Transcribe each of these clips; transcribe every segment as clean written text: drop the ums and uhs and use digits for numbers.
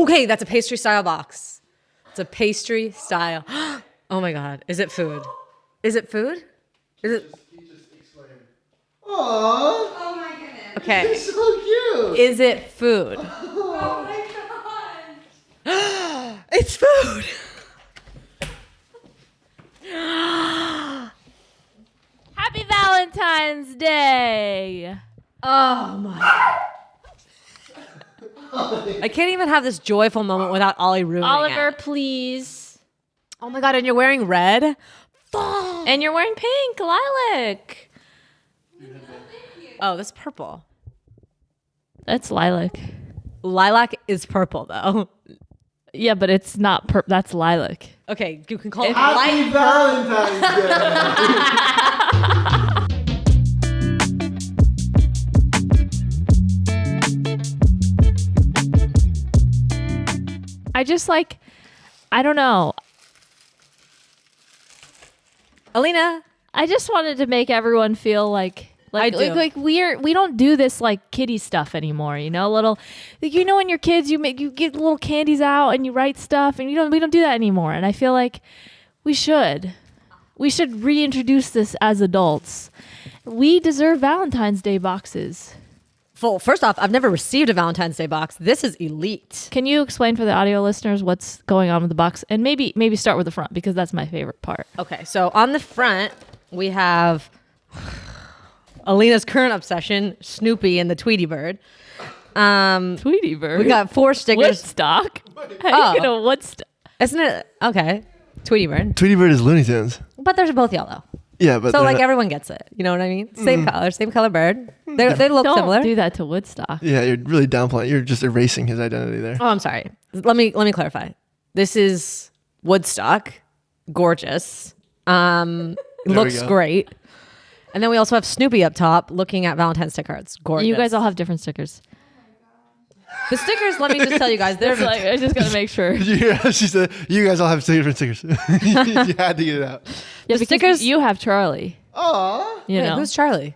Okay, that's a pastry style box. It's a pastry style. Oh my God. Is it food? Is it food? Is it? He just explained. Aww. Oh my goodness. Okay. It's so cute. Is it food? Oh my god. It's food. Happy Valentine's Day. Oh my. I can't even have this joyful moment without Ollie ruining Oliver, it. please. Oh my God, and you're wearing red? And you're wearing pink, lilac. Oh, that's purple. That's lilac. Lilac is purple though. Yeah, but it's not that's lilac. Okay, you can call it Happy light. Valentine's Day. I just like, I don't know. Aleena. I just wanted to make everyone feel like I do. we don't do this like kiddie stuff anymore, you know, little, like, you know, when you're kids, you get little candies out and you write stuff, and we don't do that anymore. And I feel like we should reintroduce this as adults. We deserve Valentine's Day boxes. Well, first off, I've never received a Valentine's Day box. This is elite. Can you explain for the audio listeners what's going on with the box, and maybe start with the front, because that's my favorite part. Okay, so on the front, we have Aleena's current obsession, Snoopy and the Tweety Bird. Tweety Bird. We got 4 stickers. Woodstock. How you gonna Woodstock? Isn't it? Okay. Tweety Bird. Tweety Bird is Looney Tunes. But they're both yellow. Yeah, but So like everyone gets it. You know what I mean? Same color bird. They look Don't similar. do that to Woodstock. yeah, you're really downplaying. You're just erasing his identity there. Oh, I'm sorry. Let me clarify. This is Woodstock. Gorgeous. Looks go. great. And then we also have Snoopy up top looking at Valentine's Day cards. Gorgeous. You guys all have different stickers. The stickers, let me just tell you guys, they're Like, I just gotta make sure. Yeah, she said, you guys all have different stickers. You had to get it out. Yeah, The because stickers- you have Charlie. Aw. You Wait, know. who's Charlie?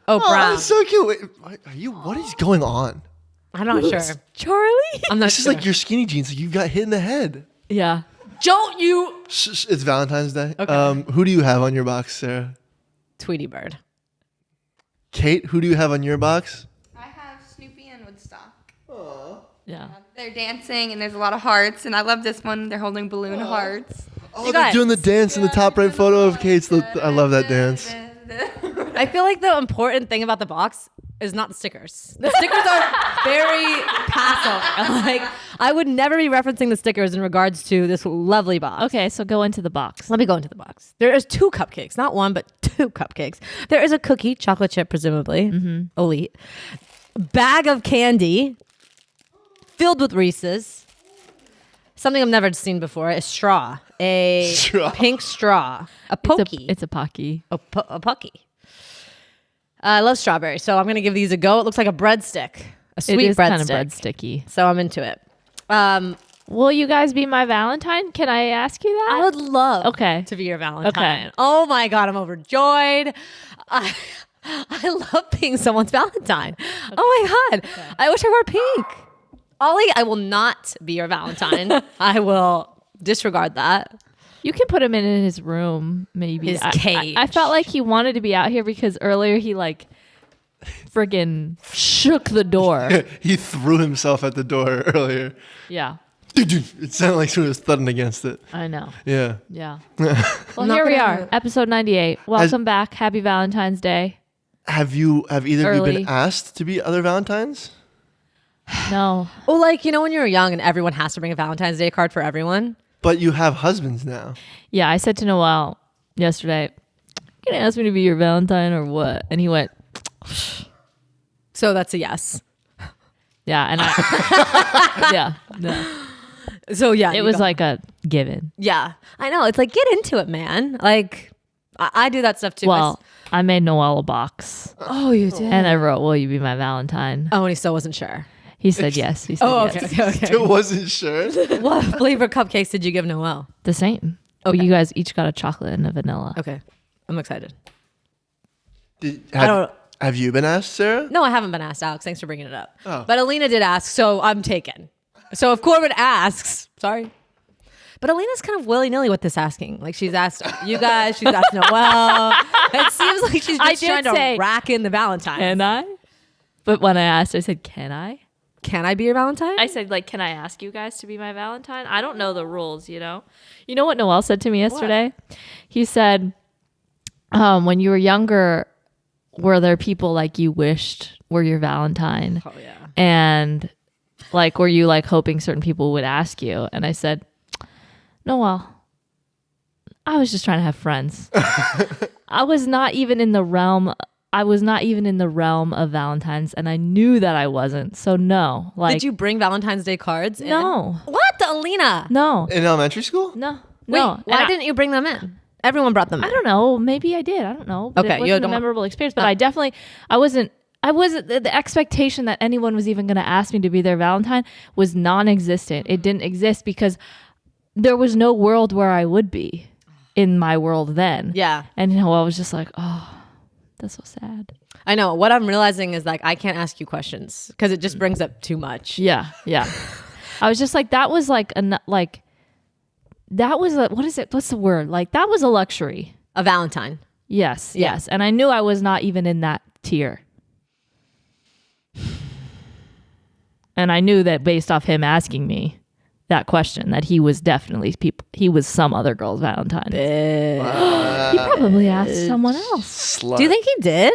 Oh, Oh, Brown. that's so cute. Wait, what is going on? I'm not sure. Charlie? I'm not This is sure. like your skinny jeans. You got hit in the head. Yeah. Don't you It's Valentine's Day. Okay. Who do you have on your box, Sarah? Tweety Bird. Kate, who do you have on your box? I have Snoopy and Woodstock. Yeah. They're dancing and there's a lot of hearts, and I love this one. They're holding balloon hearts. Oh, You they're guys- doing the dance in the top right photo of Kate's. I love that dance. I feel like the important thing about the box is not the stickers. The stickers are very passive. Like, I would never be referencing the stickers in regards to this lovely box. Okay, so go into the box. Let me go into the box. There is 2 cupcakes, not 1, but 2 cupcakes. There is a cookie, chocolate chip, presumably, elite. Bag of candy filled with Reese's. Something I've never seen before, a straw. A Straw. pink straw. A pokey. It's a Pocky. A pucky. I love strawberry, so I'm going to give these a go. It looks like a breadstick, a It sweet is kind of breadstick. breadsticky. So I'm into it. Will you guys be my Valentine? Can I ask you that? I would love Okay. to be your Valentine. Okay. Oh my God, I'm overjoyed. I love being someone's Valentine. Oh my God. I wish I wore pink. Ollie, I will not be your Valentine. I will disregard that. You can put him in his room, maybe. His cage. I felt like he wanted to be out here because earlier he like friggin' shook the door. He threw himself at the door earlier. Yeah, It sounded like someone was thudding against it. I know. Yeah. Yeah. Well, Not here we gonna- are, episode 98. Welcome back. Happy Valentine's Day. Have either of you Early. been asked to be other Valentines? No. Well, like, you know, when you're young and everyone has to bring a Valentine's Day card for everyone. But you have husbands now. Yeah, I said to Noel yesterday, "You gonna ask me to be your Valentine or what?" And he went, So that's a yes. "Yeah," and I, yeah, no. So yeah. It you was go. like a given. Yeah, I know. It's like, get into it, man. Like, I do that stuff too. Well, I made Noel a box, Oh, you did. and I wrote, "Will you be my Valentine?" Oh, and he still wasn't sure. He said yes. He said Oh, yes. okay, okay, Still wasn't sure. What flavor cupcakes did you give Noel? The same. Okay. You guys each got a chocolate and a vanilla. Okay, I'm excited. Have, have you been asked, Sarah? No, I haven't been asked, Alex. Thanks for bringing it up. Oh. But Aleena did ask, so I'm taken. So if Corbin asks, sorry. But Aleena's kind of willy-nilly with this asking. Like she's asked you guys, she's asked Noelle. It seems like she's I just did trying to say, rack in the Valentine. Can I? But when I asked, I said, can I? Can I be your Valentine? I said, like, can I ask you guys to be my Valentine? I don't know the rules, You know what Noelle said to me yesterday? What? He said, when you were younger, were there people like you wished were your Valentine? Oh, yeah. And like, were you like hoping certain people would ask you? And I said, Noelle, I was just trying to have friends. I was not even in the realm of Valentine's, and I knew that I wasn't. So no. Like, did you bring Valentine's Day cards in? No. What? Aleena? No. In elementary school? No. Wait, No. why didn't you bring them in? Everyone brought them in. I don't know. Maybe I did. I don't know. But Okay, it wasn't a memorable experience. But I wasn't the expectation that anyone was even going to ask me to be their Valentine was non-existent. It didn't exist because there was no world where I would be in my world then. Yeah. And I was just like, oh, that's so sad. I know. What I'm realizing is like I can't ask you questions because it just brings up too much. Yeah. I was just like, that was like that was what is it? What's the word? Like that was a luxury. A Valentine. Yes. Yeah. Yes. And I knew I was not even in that tier. And I knew that based off him asking me that question, that he was definitely he was some other girl's Valentine. He probably asked someone else. Slut. Do you think he did?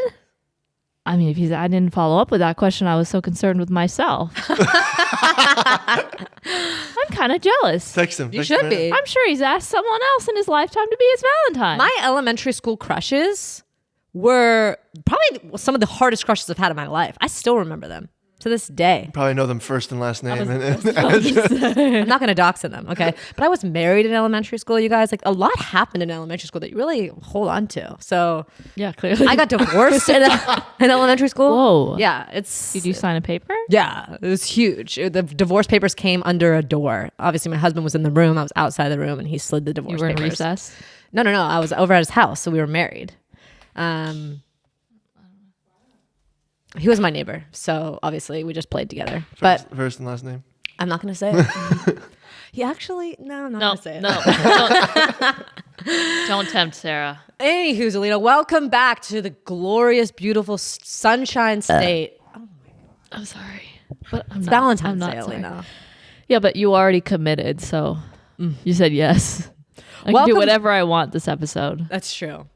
I mean, if I didn't follow up with that question, I was so concerned with myself. I'm kind of jealous. Text him. You should be. I'm sure he's asked someone else in his lifetime to be his Valentine. My elementary school crushes were probably some of the hardest crushes I've had in my life. I still remember them to this day. Probably know them first and last name. I'm not going to dox them, okay? But I was married in elementary school, you guys. Like a lot happened in elementary school that you really hold on to. So yeah, clearly. I got divorced in elementary school. Whoa. Yeah, it's. Did you sign a paper? Yeah, it was huge. The divorce papers came under a door. Obviously, my husband was in the room. I was outside the room, and he slid the divorce You were in papers. recess? No. I was over at his house, so we were married. He was my neighbor, so obviously we just played together. But First and last name. I'm not going to say it. He actually, no, I'm not going to say it. No. Don't tempt Sarah. Anywho, Aleena, welcome back to the glorious, beautiful Sunshine State. I'm sorry. But It's Valentine's Day, sorry. Aleena. Yeah, but you already committed, so you said yes. I can Welcome- do whatever I want this episode. That's true.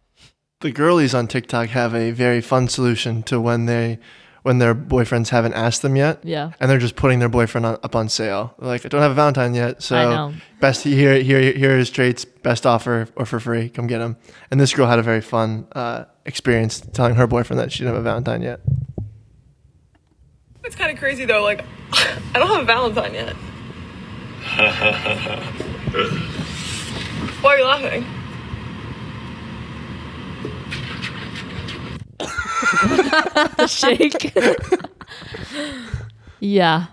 The girlies on TikTok have a very fun solution to when their boyfriends haven't asked them yet. Yeah. And they're just putting their boyfriend up on sale. They're like, I don't have a Valentine yet, so I know. best here are his traits, best offer or for free, come get him. And this girl had a very fun experience telling her boyfriend that she didn't have a Valentine yet. It's kind of crazy though. Like, I don't have a Valentine yet. Why are you laughing? The shake. Yeah.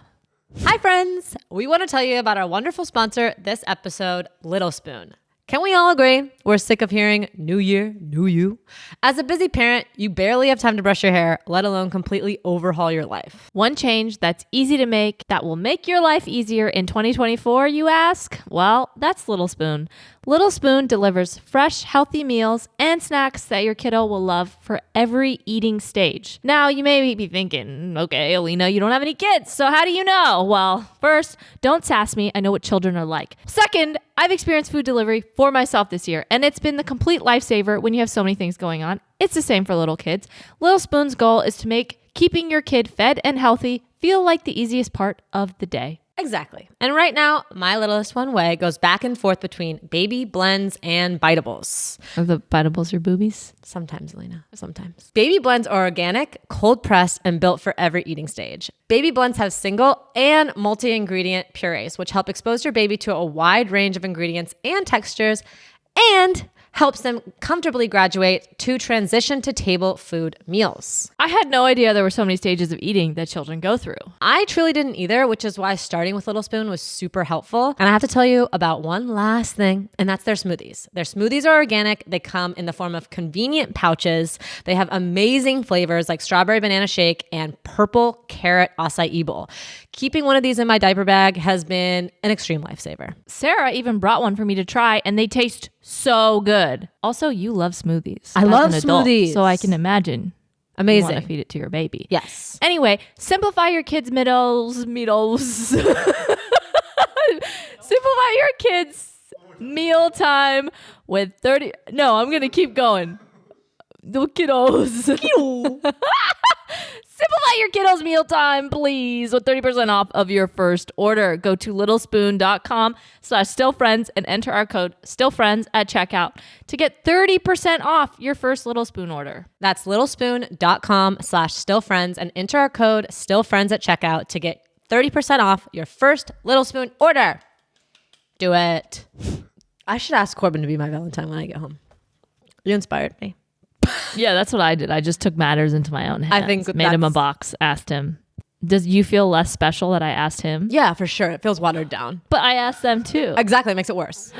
Hi, friends. We want to tell you about our wonderful sponsor this episode, Little Spoon. Can we all agree we're sick of hearing new year, new you? As a busy parent, you barely have time to brush your hair, let alone completely overhaul your life. One change that's easy to make that will make your life easier in 2024, you ask? Well, that's Little Spoon. Little Spoon delivers fresh, healthy meals and snacks that your kiddo will love for every eating stage. Now, you may be thinking, okay, Aleena, you don't have any kids, so how do you know? Well, first, don't sass me. I know what children are like. Second, I've experienced food delivery for myself this year, and it's been the complete lifesaver when you have so many things going on. It's the same for little kids. Little Spoon's goal is to make keeping your kid fed and healthy feel like the easiest part of the day. Exactly. And right now, my littlest one way goes back and forth between baby blends and bitables. Are the bitables your boobies? Sometimes, Aleena, sometimes. Baby blends are organic, cold pressed, and built for every eating stage. Baby blends have single and multi-ingredient purees, which help expose your baby to a wide range of ingredients and textures and helps them comfortably graduate to transition to table food meals. I had no idea there were so many stages of eating that children go through. I truly didn't either, which is why starting with Little Spoon was super helpful. And I have to tell you about one last thing, and that's their smoothies. Their smoothies are organic. They come in the form of convenient pouches. They have amazing flavors like strawberry banana shake and purple carrot acai bowl. Keeping one of these in my diaper bag has been an extreme lifesaver. Sarah even brought one for me to try, and they taste so good. Also, you love smoothies. I as love an adult, smoothies. so I can imagine. Amazing. You want to feed it to your baby. Yes. Anyway, simplify your kids' meals. Simplify your kids' meal time with 30. No, I'm going to keep going. The kiddos. Simplify your kiddos' mealtime, please, with 30% off of your first order. Go to littlespoon.com/stillfriends and enter our code stillfriends at checkout to get 30% off your first Little Spoon order. That's littlespoon.com/stillfriends and enter our code stillfriends at checkout to get 30% off your first Little Spoon order. Do it. I should ask Corbin to be my Valentine when I get home. You inspired me. Yeah, that's what I did. I just took matters into my own hands. I think made him a that's- box, asked him. Does you feel less special that I asked him? Yeah, for sure. It feels watered down. But I asked them too. Exactly. It makes it worse.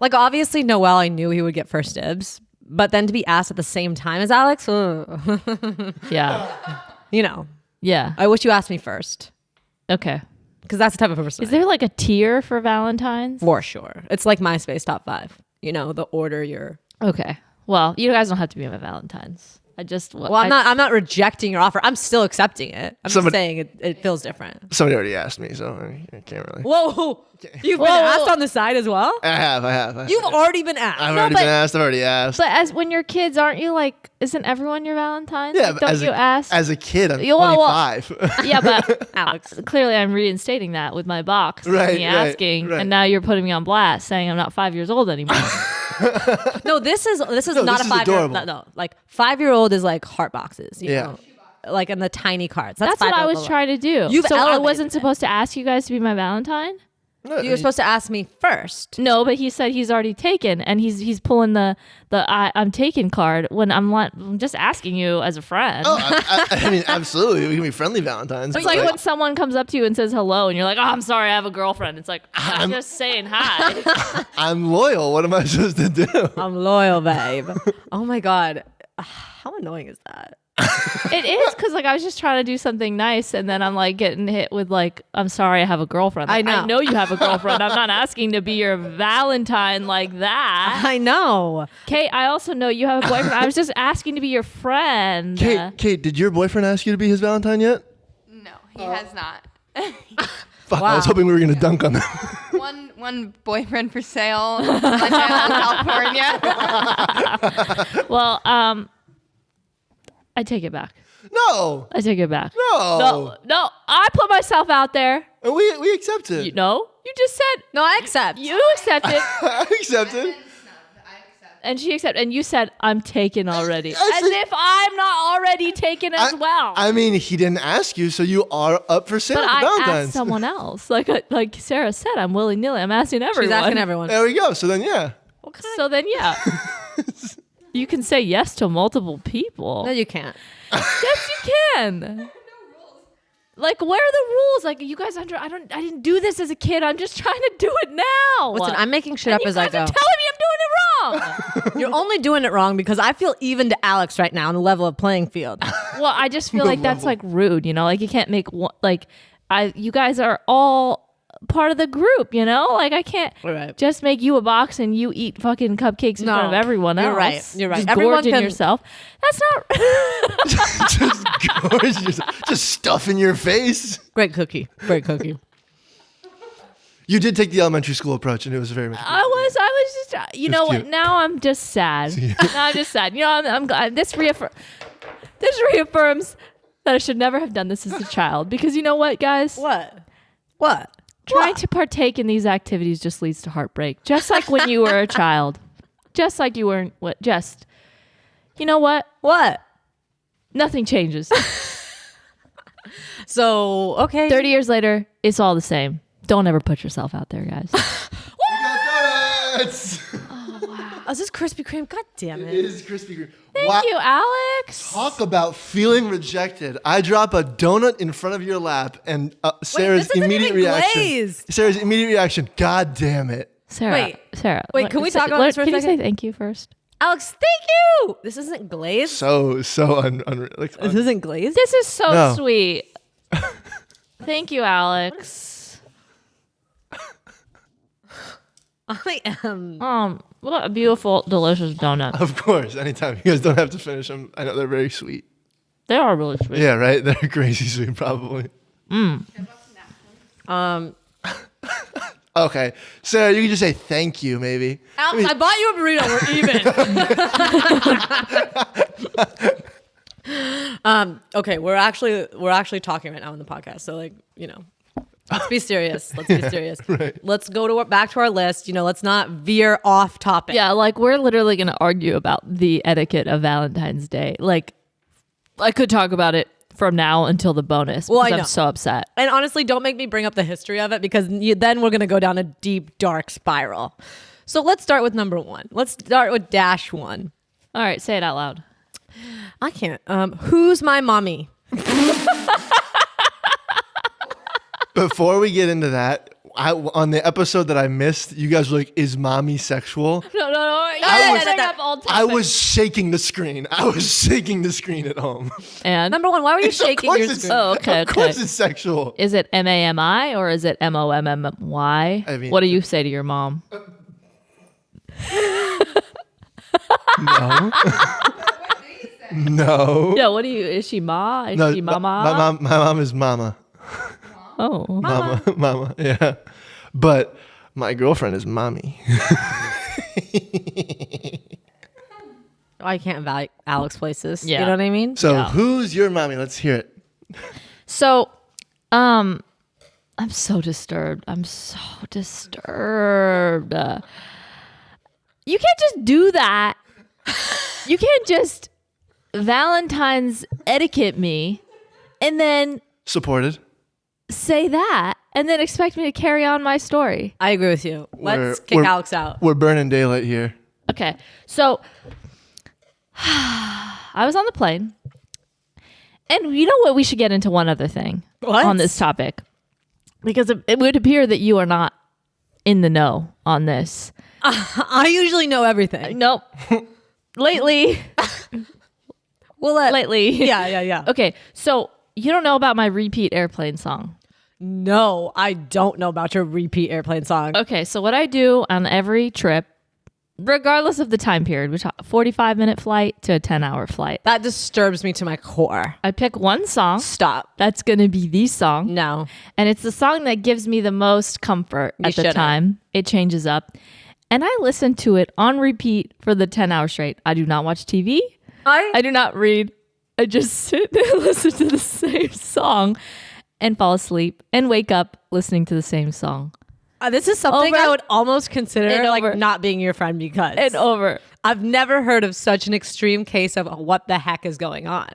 Like, obviously, Noel, I knew he would get first dibs. But then to be asked at the same time as Alex, Yeah. you know, Yeah. I wish you asked me first. Okay. Because that's the type of person. Is there like a tier for Valentine's? For sure. It's like MySpace top 5. You know, the order you're... Okay. Well, you guys don't have to be my Valentines. I just... Well, I'm not rejecting your offer. I'm still accepting it. I'm just saying it feels different. Somebody already asked me, so I can't really. Whoa. You've been asked on the side as well? I have. You've already been asked. I've already been asked. I've already asked. But as when you're kids, aren't you like... Isn't everyone your Valentine? Yeah, Like, don't you ask? As a kid, I'm Yeah, well, 25. Yeah, but Alex. clearly I'm reinstating that with my box. Right, Me right, asking, right. and now you're putting me on blast saying I'm not 5 years old anymore. No, this is not this a is 5-year-old. adorable. No, like 5-year-old is like heart boxes. You Yeah. know? Like in the tiny cards. That's what I 5-year-old was level. trying to do. You've so I elevated wasn't it. supposed to ask you guys to be my Valentine? No, You were supposed to ask me first. No, but he said he's already taken, and he's pulling the I'm taken card when I'm just asking you as a friend. Oh, I mean, absolutely. We can be friendly Valentines. It's but like when someone comes up to you and says hello, and you're like, "Oh, I'm sorry, I have a girlfriend." It's like I'm just saying hi. I'm loyal. What am I supposed to do? I'm loyal, babe. Oh my God. How annoying is that? It is because like I was just trying to do something nice, and then I'm like getting hit with like, "I'm sorry, I have a girlfriend." Like, I know. you have a girlfriend. I'm not asking to be your Valentine like that. I know. Kate, I also know you have a boyfriend. I was just asking to be your friend. Kate, did your boyfriend ask you to be his Valentine yet? No, he has not. Fuck, I was hoping we were going to dunk on them. One boyfriend for sale in California. Well, I take it back. No. I take it back. No. No, I put myself out there. And we accept it. You just said No, I accept. you accepted, I accept it. and she accepted, and you said I'm taken already, I as said- if I'm not already taken as well. I mean, he didn't ask you, so you are up for sale but for I Valentine's. asked someone else, like Sarah said, I'm willy nilly. I'm asking everyone. She's asking everyone. There we go. So then, yeah. So then, yeah, you can say yes to multiple people. No, you can't. Yes, you can. Like, where are the rules? Like, you guys I didn't do this as a kid. I'm just trying to do it now. Listen, I'm making shit And up you as I guys go. are telling me I'm doing it wrong. You're only doing it wrong because I feel even to Alex right now on the level of playing field. Well, I just feel like that's like rude, Like, you can't make one, like, you guys are all part of the group, Like, I can't Right. just make you a box and you eat fucking cupcakes in front of everyone else. You're right. You're right. Just Everyone gorging can- yourself. That's not. Just gorgeous. Just stuff in your face. Great cookie. Great cookie. You did take the elementary school approach, and it was very much. I was just, you know what? cute. Now I'm just sad. Now I'm just sad. This reaffirms that I should never have done this as a child, because you know what, guys? What? Trying to partake in these activities just leads to heartbreak. Just like when you were a child. Just like you weren't. You know what? What? Nothing changes. So, okay. 30 years later, it's all the same. Don't ever put yourself out there, guys. We got donuts! is this Krispy Kreme? God damn It it. is Krispy Kreme. Thank you, Alex. Talk about feeling rejected. I drop a donut in front of your lap, and Sarah's this isn't immediate even reaction. glazed. Sarah's immediate reaction. God damn it. Sarah. Wait, can we talk about this for a Can you second? say thank you first? Alex, thank you. This isn't glazed. So unreal. Like, This isn't glazed. This is so No. sweet. Thank you, Alex. I am. What a beautiful, delicious donut. of course, anytime. You guys don't have to finish them. I know they're very sweet. They are really sweet. Yeah, right? They're crazy sweet, probably. Okay. Sarah, you can just say thank you, maybe. Alex, I bought you a burrito. We're even. Okay, we're actually talking right now on the podcast. So let's be serious. Let's be serious. Right. Let's go back to our list. Let's not veer off topic. Yeah, like we're literally going to argue about the etiquette of Valentine's Day. Like, I could talk about it from now until the bonus. Well, because I know. I'm so upset. And honestly, don't make me bring up the history of it because then we're going to go down a deep, dark spiral. So let's start with number 1. Let's start with -1. All right, say it out loud. I can't. Who's my mommy? Before we get into that, on the episode that I missed, you guys were like, is mommy sexual? No. I was shaking the screen. I was shaking the screen at home. And Number 1, why were you shaking Of your course it's- screen? Oh, okay, Of course okay. it's sexual. Is it MAMI or is it MOMMY? I mean- What do you say to your mom? No. No. Yeah, what do you? Is she ma? Is No, she mama? my mom is mama. Oh, Mama, yeah. But my girlfriend is mommy. I can't value Alex places. Yeah. You know what I mean? So Yeah. who's your mommy? Let's hear it. so, I'm so disturbed. You can't just do that. You can't just Valentine's etiquette me and then Supported. say that and then expect me to carry on my story. I agree with you. Let's kick we're- Alex out. We're burning daylight here. Okay. So I was on the plane. And you know what? We should get into one other thing What? on this topic. Because it would appear that you are not in the know on this. I usually know everything. Nope. Lately. Lately. Yeah. Okay. So you don't know about my repeat airplane song. No, I don't know about your repeat airplane song. Okay. So what I do on every trip, regardless of the time period, which 45-minute flight to a 10-hour flight, That disturbs me to my core. I pick one song. Stop. That's going to be the song. No. And it's the song that gives me the most comfort You at the shouldn't. time. It changes up. And I listen to it on repeat for the 10 hours straight. I do not watch TV. I do not read. I just sit and listen to the same song and fall asleep and wake up listening to the same song. This is something Over I would almost consider and like over. not being your friend because And over. I've never heard of such an extreme case of what the heck is going on.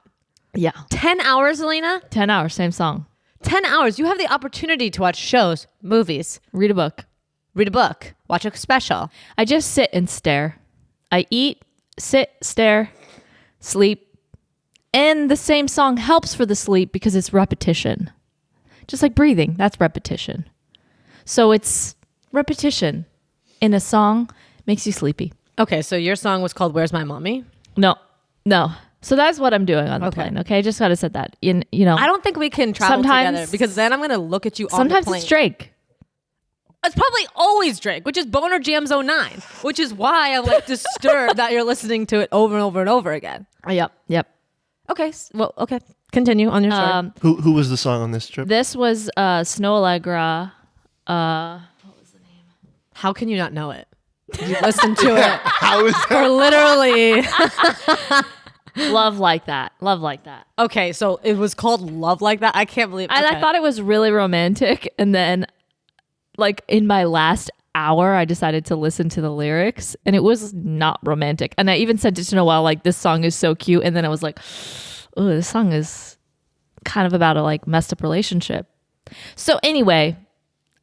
Yeah. 10 hours, Aleena? 10 hours, same song. 10 hours. You have the opportunity to watch shows, movies, Read a book. read a book, watch a special. I just sit and stare. I eat, sit, stare, sleep. And the same song helps for the sleep because it's repetition. Just like breathing, that's repetition. So it's repetition in a song makes you sleepy. Okay, so your song was called Where's My Mommy? No. So that's what I'm doing on the Okay. plane. Okay, I just gotta set that. I don't think we can travel Sometimes- together because then I'm going to look at you on the sometimes plane. it's Drake. It's probably always Drake, which is Boner Jams 09, which is why I'm like disturbed that you're listening to it over and over and over again. Yep. Okay, okay. Continue on your story. Who was the song on this trip? This was Snow Allegra. How can you not know it? You listened to it How is that? for literally. Love Like That. Love Like That. Okay, so it was called Love Like That. I can't believe. And I okay. thought it was really romantic. And then, like, in my last hour, I decided to listen to the lyrics, and it was not romantic. And I even sent it to Noelle, like, this song is so cute. And then I was like, oh, this song is kind of about a, like, messed up relationship. So anyway,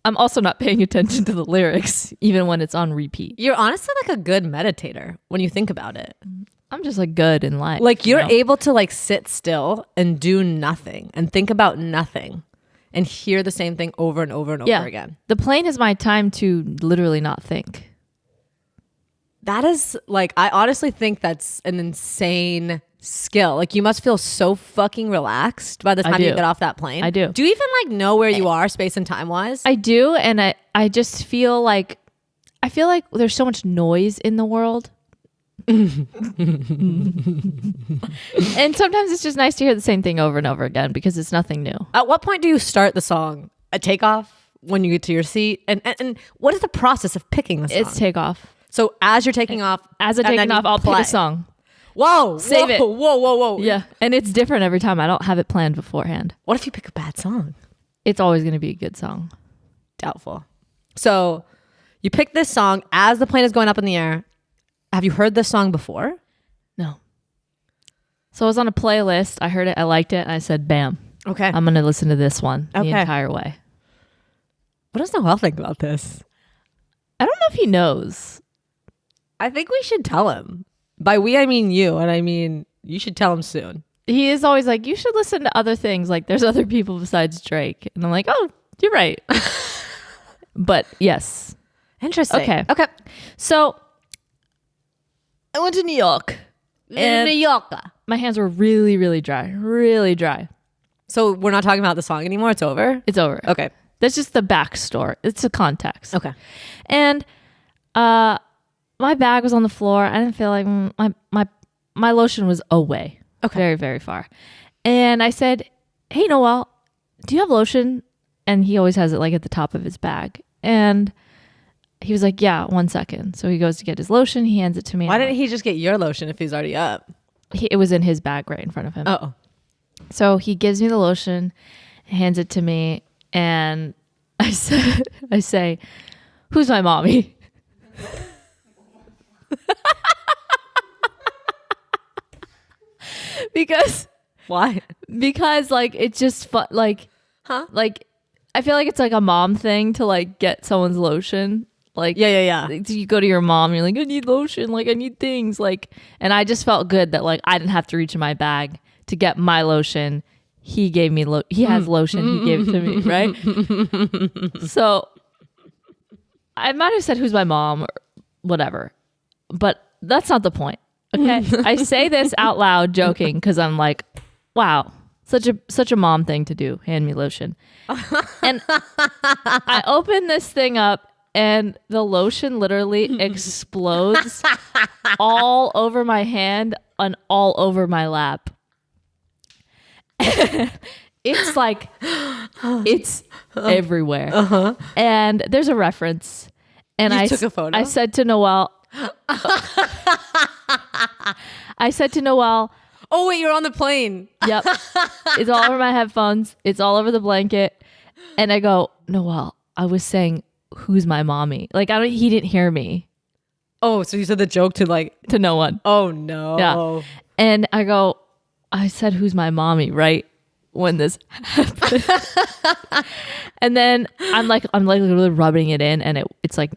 I'm also not paying attention to the lyrics, even when it's on repeat. You're honestly like a good meditator when you think about it. I'm just like good in life. Like you're you know? able to like sit still and do nothing and think about nothing and hear the same thing over and over and over again. The plane is my time to literally not think. That is like, I honestly think that's an insane skill. Like you must feel so fucking relaxed by the time you do. get off that plane. I do. Do you even like know where you are space and time wise? I do, and I just feel like there's so much noise in the world. And sometimes it's just nice to hear the same thing over and over again because it's nothing new. At what point do you start the song? At takeoff? When you get to your seat? And what is the process of picking the song? It's takeoff. So as you're taking off, As I'm taking off, I'll pick a song. Whoa, Save it. Whoa. Yeah, and it's different every time. I don't have it planned beforehand. What if you pick a bad song? It's always going to be a good song. Doubtful. So you pick this song as the plane is going up in the air. Have you heard this song before? No. So I was on a playlist. I heard it. I liked it. And I said, bam. Okay. I'm going to listen to this one the Okay. entire way. What does Noel think about this? I don't know if he knows. I think we should tell him. By we, I mean you. And I mean, you should tell him soon. He is always like, you should listen to other things. Like there's other people besides Drake. And I'm like, oh, you're right. But yes. Interesting. Okay. Okay. So I went to New York. And New York. my hands were really, really dry. Really dry. So we're not talking about the song anymore. It's over. It's over. Okay. That's just the backstory. It's the context. Okay. And my bag was on the floor. I didn't feel like my lotion was away. Okay. Very, very far. And I said, hey, Noel, do you have lotion? And he always has it like at the top of his bag. And he was like, yeah, 1 second. So he goes to get his lotion. He hands it to me. Why didn't he just get your lotion if he's already up? It was in his bag right in front of him. Oh. So he gives me the lotion, hands it to me, and I say, who's my mommy? Because Why? like it's just fun, like like I feel like it's like a mom thing to like get someone's lotion. Like Yeah. you go to your mom, you're like, I need lotion, like I need things, like, and I just felt good that like I didn't have to reach in my bag to get my lotion. He gave me he has lotion, he gave it to me, right? So I might have said who's my mom or whatever, but that's not the point. Okay. I say this out loud joking because I'm like, wow, such a mom thing to do, hand me lotion. And I open this thing up and the lotion literally explodes all over my hand and all over my lap. It's like, it's everywhere. And there's a reference. And You I took a photo? I said to Noel, Oh wait, you're on the plane. yep, it's all over my headphones. It's all over the blanket. And I go, Noel, I was saying, who's my mommy? Like, he didn't hear me. Oh, so you said the joke to like, To no one. oh no. Yeah. And I go, I said, who's my mommy, right? When this happened. And then I'm like literally rubbing it in and it's not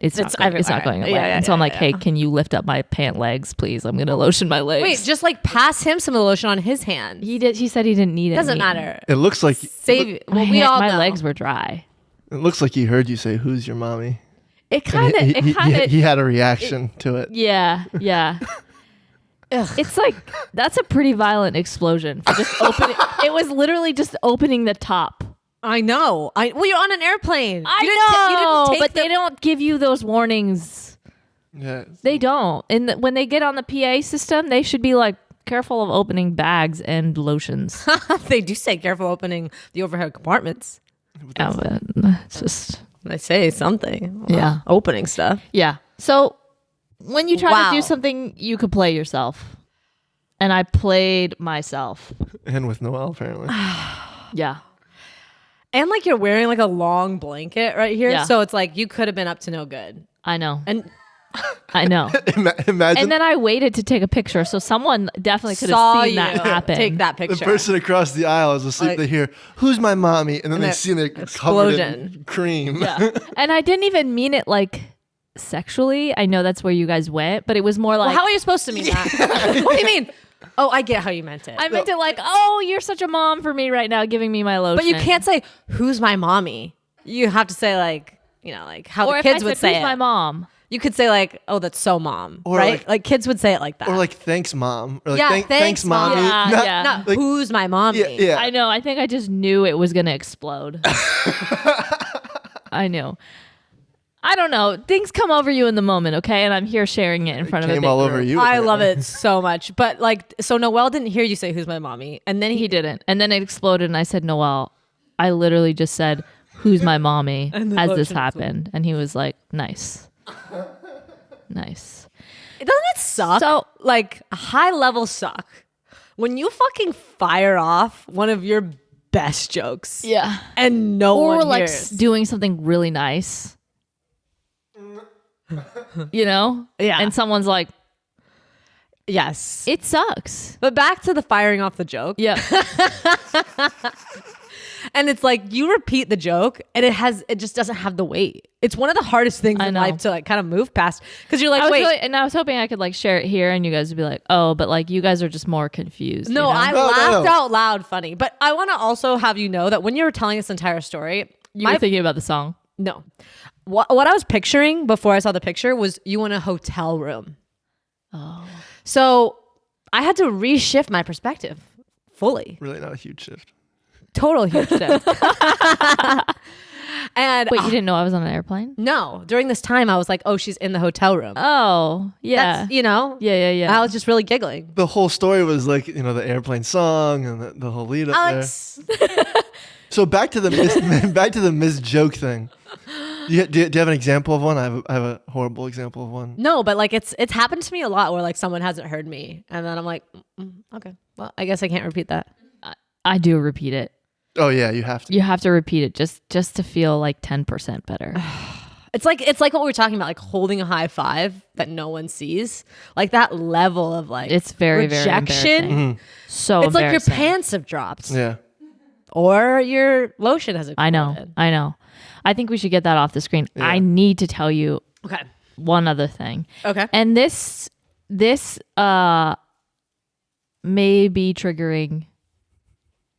going away. Yeah, and so I'm like, yeah. hey, can you lift up my pant legs, please? I'm going to lotion my legs. Wait, just like pass him some of the lotion on his hand. He said he didn't need it. Doesn't matter. It looks like Save. Well, we all my know. legs were dry. it looks like he heard you say, "Who's your mommy?" It And kind of he had a reaction to it. yeah. It's like that's a pretty violent explosion for just opening. It was literally just opening the top. I know. Well, you're on an airplane. I You know, didn't take but they don't give you those warnings. Yeah. They don't. And when they get on the PA system, they should be like careful of opening bags and lotions. They do say careful opening the overhead compartments. Yeah, but it's just They say something. Yeah. Opening stuff. yeah. So when you try Wow. to do something, you could play yourself, and I played myself. And with Noel, apparently. Yeah. And like you're wearing like a long blanket right here. Yeah. So it's like you could have been up to no good. I know. And I know. Imagine And then I waited to take a picture, so someone definitely could Saw have seen you that happen. take that the picture. person across the aisle is asleep. Like- They hear, "Who's my mommy?" And then they an see it covered in explosion. cream. Yeah. And I didn't even mean it like sexually. I know that's where you guys went, but it was more like Well, how are you supposed to mean that? What do you mean? Oh, I get how you meant it. I meant it like, oh, you're such a mom for me right now, giving me my lotion. But you can't say, who's my mommy? You have to say, like, you know, like how Or the if kids I would said, say who's it. my mom? You could say, like, oh, that's so mom, Or right? like- Kids would say it like that. Or like, "Thanks, mom." Or like, Yeah, thanks, thanks, Mom." mommy. Yeah, Not- yeah. Not like- who's my mommy? Yeah, yeah. I know. I think I just knew it was going to explode. I knew. I don't know. Things come over you in the moment, okay? And I'm here sharing it in front of a Came big all over group. you. I love it so much. But like, so Noel didn't hear you say, who's my mommy? And then He didn't. And then it exploded, and I said, Noel, I literally just said, who's my mommy, And the as this lotion happened. And he was like, nice. Nice. doesn't it suck? So- like, a high level suck when you fucking fire off one of your best jokes. Yeah. And no Or one like hears. doing something really nice. You know? Yeah. And someone's like, Yes. it sucks. But back to the firing off the joke. Yeah. And it's like you repeat the joke and it just doesn't have the weight. It's one of the hardest things I in know. life to like kind of move past because you're like, I was wait, and I was hoping I could like share it here and you guys would be like, oh, but like you guys are just more confused. no, you know? I No, laughed no. out loud funny. But I want to also have you know that when you were telling this entire story, you were thinking about the song. no. What I was picturing before I saw the picture was you in a hotel room. Oh. So I had to reshift my perspective fully. Really not a huge shift. Total huge shift. And Wait, you didn't know I was on an airplane? no, during this time I was like, oh, she's in the hotel room. Oh, yeah. That's, you know, Yeah. I was just really giggling. The whole story was like, the airplane song and the whole lead up Alex, there. So back to the Miss joke thing. Do you have an example of one? I have a horrible example of one. no, but like it's happened to me a lot where like someone hasn't heard me, and then I'm like, okay, well, I guess I can't repeat that. I do repeat it. Oh yeah, you have to. You have to repeat it just to feel like 10% better. It's like what we were talking about, like holding a high five that no one sees, like that level of like It's very, very rejection. embarrassing. So It's like your embarrassing. pants have dropped, Yeah. or your lotion has I exploded. know. I think we should get that off the screen. Yeah. I need to tell you Okay. one other thing. Okay. And this may be triggering.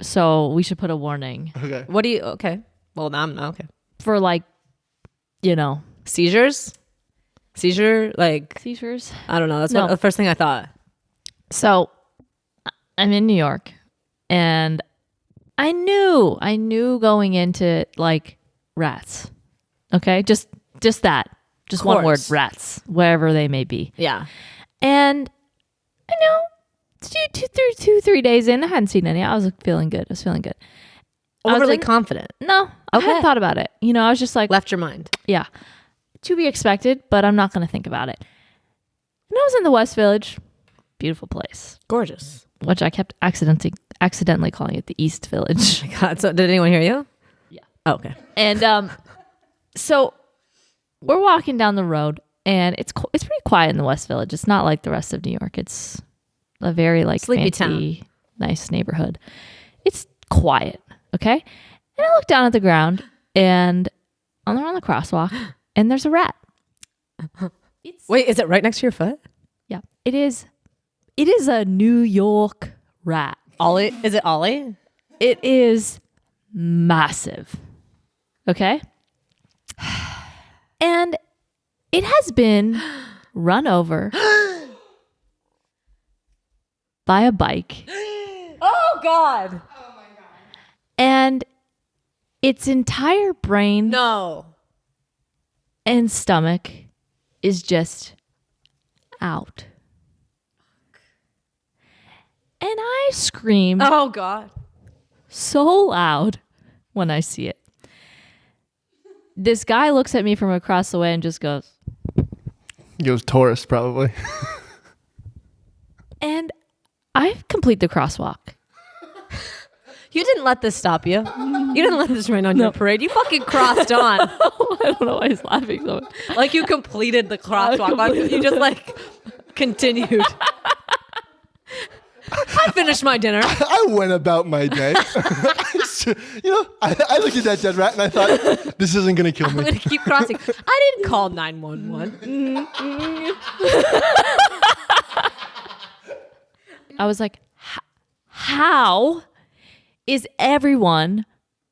So we should put a warning Okay. What do you? Okay. Well, now I'm okay. for like, Seizures. Like seizures. I don't know. That's No. what the first thing I thought. So I'm in New York and I knew going into like rats. Okay. Just that. Just one word, Course. rats, wherever they may be. Yeah. And I know 3 days in, I hadn't seen any. I was feeling good. I was feeling good. I was Overly in- confident. No, I Okay. hadn't thought about it. I was just like, Left your mind. yeah, to be expected, but I'm not going to think about it. And I was in the West Village, beautiful place, Gorgeous. which I kept accidentally calling it the East Village. God. So did anyone hear you? Yeah. Oh, okay. And so we're walking down the road, and it's pretty quiet in the West Village. It's not like the rest of New York. It's a very like Sleepy fancy, nice neighborhood. It's quiet, okay? And I look down at the ground, and on the crosswalk, and there's a rat. Wait, is it right next to your foot? Yeah, it is. It is a New York rat. Ollie? Is it Ollie? It is massive. Okay? And it has been run over by a bike. Oh God. And its entire brain No. and stomach is just out. And I scream Oh God. so loud when I see it. This guy looks at me from across the way and just goes, He goes tourist probably. and I complete the crosswalk. You didn't let this stop you. You You didn't let this rain on your parade. You fucking crossed on. I don't know why he's laughing so much. Like you completed the crosswalk. Like you just like continued. I finished my dinner. I went about my day. I looked at that dead rat and I thought, this isn't going to kill I'm me. going to keep crossing. I didn't call 911. I was like, how is everyone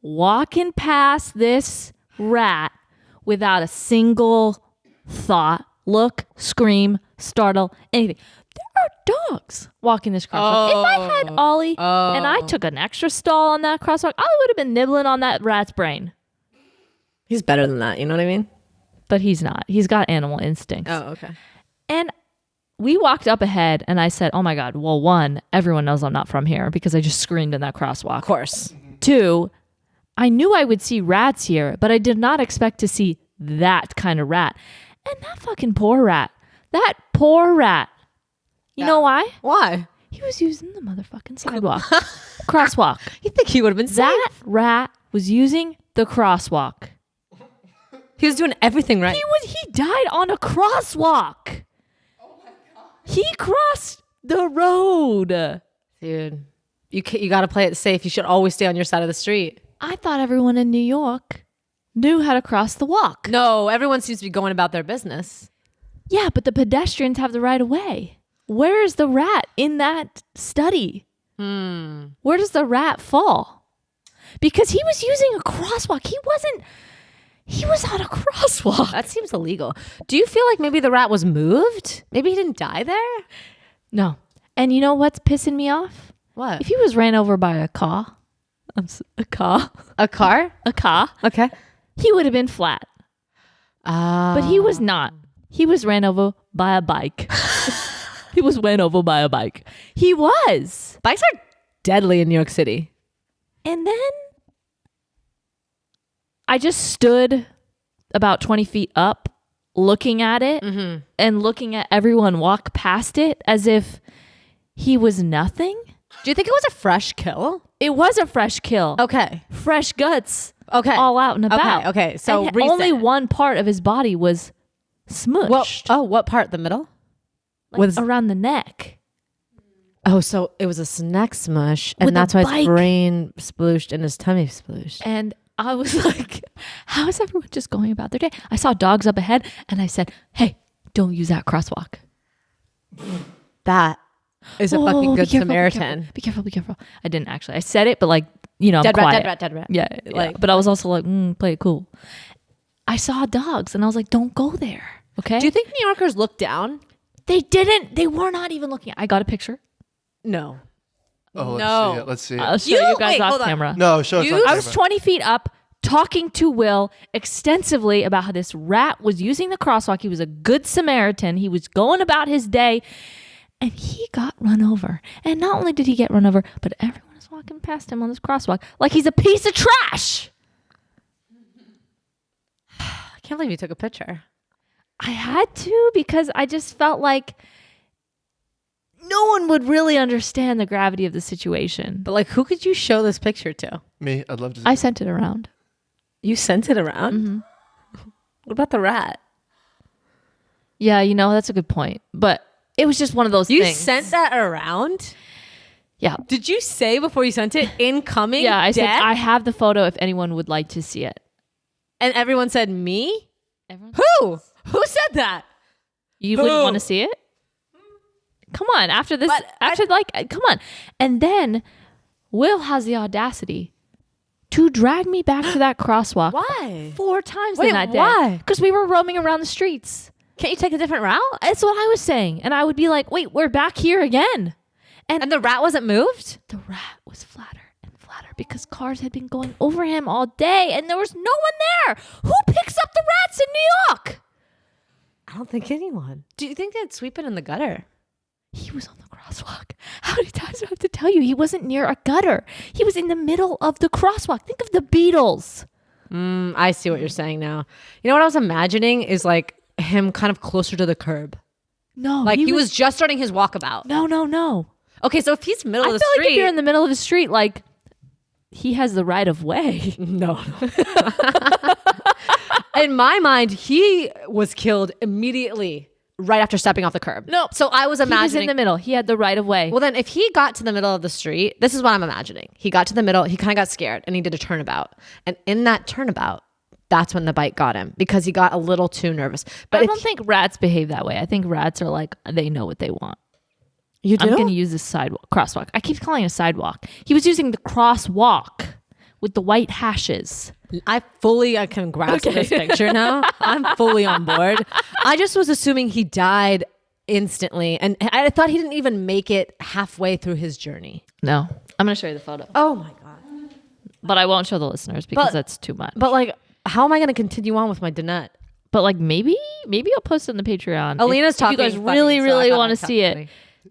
walking past this rat without a single thought, look, scream, startle, anything? There are dogs walking this crosswalk. If I had Ollie and I took an extra stall on that crosswalk, Ollie would have been nibbling on that rat's brain. He's better than that. You know what I mean? But he's not. He's got animal instincts. Oh, okay. And we walked up ahead and I said, oh my God, well, one, everyone knows I'm not from here because I just screamed in that crosswalk. Of course. Two, I knew I would see rats here, but I did not expect to see that kind of rat. And that fucking poor rat. That poor rat. You know why? Why? He was using the motherfucking sidewalk. Crosswalk. You think he would have been safe? That rat was using the crosswalk. He was doing everything right. He died on a crosswalk. Oh my God. He crossed the road. Dude, you got to play it safe. You should always stay on your side of the street. I thought everyone in New York knew how to cross the walk. No, everyone seems to be going about their business. Yeah, but the pedestrians have the right of way. Where is the rat in that study? Where does the rat fall? Because he was using a crosswalk. He was on a crosswalk. That seems illegal. Do you feel like maybe the rat was moved? Maybe he didn't die there? No. And you know what's pissing me off? What? If he was ran over by a car, A car? Okay. he would have been flat. But he was not. He was ran over by a bike. He was ran over by a bike. He was. Bikes are deadly in New York City. And then I just stood about 20 feet up looking at it and looking at everyone walk past it as if he was nothing. Do you think it was a fresh kill? It was a fresh kill. Okay. Fresh guts. Okay. All out and about. Okay. So And recent. only one part of his body was smushed. What part? The middle? Like around the neck. Oh, so it was a neck smush, and With that's a why bike. his brain splooshed and his tummy splooshed. And I was like, how is everyone just going about their day? I saw dogs up ahead and I said, hey, don't use that crosswalk. That is a fucking be good careful, Samaritan. Be careful. I didn't actually. I said it, but like, I'm Dead quiet. rat, dead rat. Yeah, Like- but I was also like, play it cool. I saw dogs and I was like, don't go there. Okay. Do you think New Yorkers look down? They didn't. They were not even looking. I got a picture. No. Oh, No. let's see it. I'll show You- you guys wait, off hold on. camera. No, show us. You- on I was camera. 20 feet up talking to Will extensively about how this rat was using the crosswalk. He was a good Samaritan. He was going about his day and he got run over. And not only did he get run over, but everyone is walking past him on this crosswalk like he's a piece of trash. I can't believe you took a picture. I had to because I just felt like no one would really understand the gravity of the situation. But like, who could you show this picture to? Me, I'd love to. I sent it around. You sent it around? What about the rat? Yeah, that's a good point. But it was just one of those You things. sent that around? Yeah. Did you say before you sent it, incoming? Yeah, I said, death? I have the photo if anyone would like to see it. And everyone said, me? Everyone? Who? Who said that? You Who? wouldn't want to see it? Come on, after this, But come on. And then Will has the audacity to drag me back to that crosswalk. Why? 4 times Wait, in that day. why? Because we were roaming around the streets. Can't you take a different route? That's what I was saying. And I would be like, wait, we're back here again. And the rat wasn't moved? The rat was flatter and flatter because cars had been going over him all day and there was no one there. Who picks up the rats in New York? I don't think anyone. Do you think they'd sweep it in the gutter? He was on the crosswalk. How many times do I have to tell you? He wasn't near a gutter. He was in the middle of the crosswalk. Think of the Beatles. I see what you're saying now. You know what I was imagining is like him kind of closer to the curb. No, Like he was just starting his walkabout. No. Okay, so if he's middle I of feel the like if street, you're in the middle of the street, like he has the right of way. No. In my mind, he was killed immediately right after stepping off the curb. No. So I was He was imagining. in the middle. He had the right of way. Well, then if he got to the middle of the street, this is what I'm imagining. He got to the middle, he kind of got scared and he did a turnabout. And in that turnabout, that's when the bite got him because he got a little too nervous. But I if don't think rats behave that way. I think rats are like, they know what they want. you do, I'm going to use this crosswalk. I keep calling it a sidewalk. He was using the crosswalk with the white hashes. I can grasp this picture now. I'm fully on board. I just was assuming he died instantly. And I thought he didn't even make it halfway through his journy. No. I'm going to show you the photo. Oh my God. But I won't show the listeners because But- that's too much. But like, how am I going to continue on with my Danette? But like maybe I'll post it on the Patreon. Aleena's talking. If you guys funny, really, so I really thought want to I'd tell see it. funny.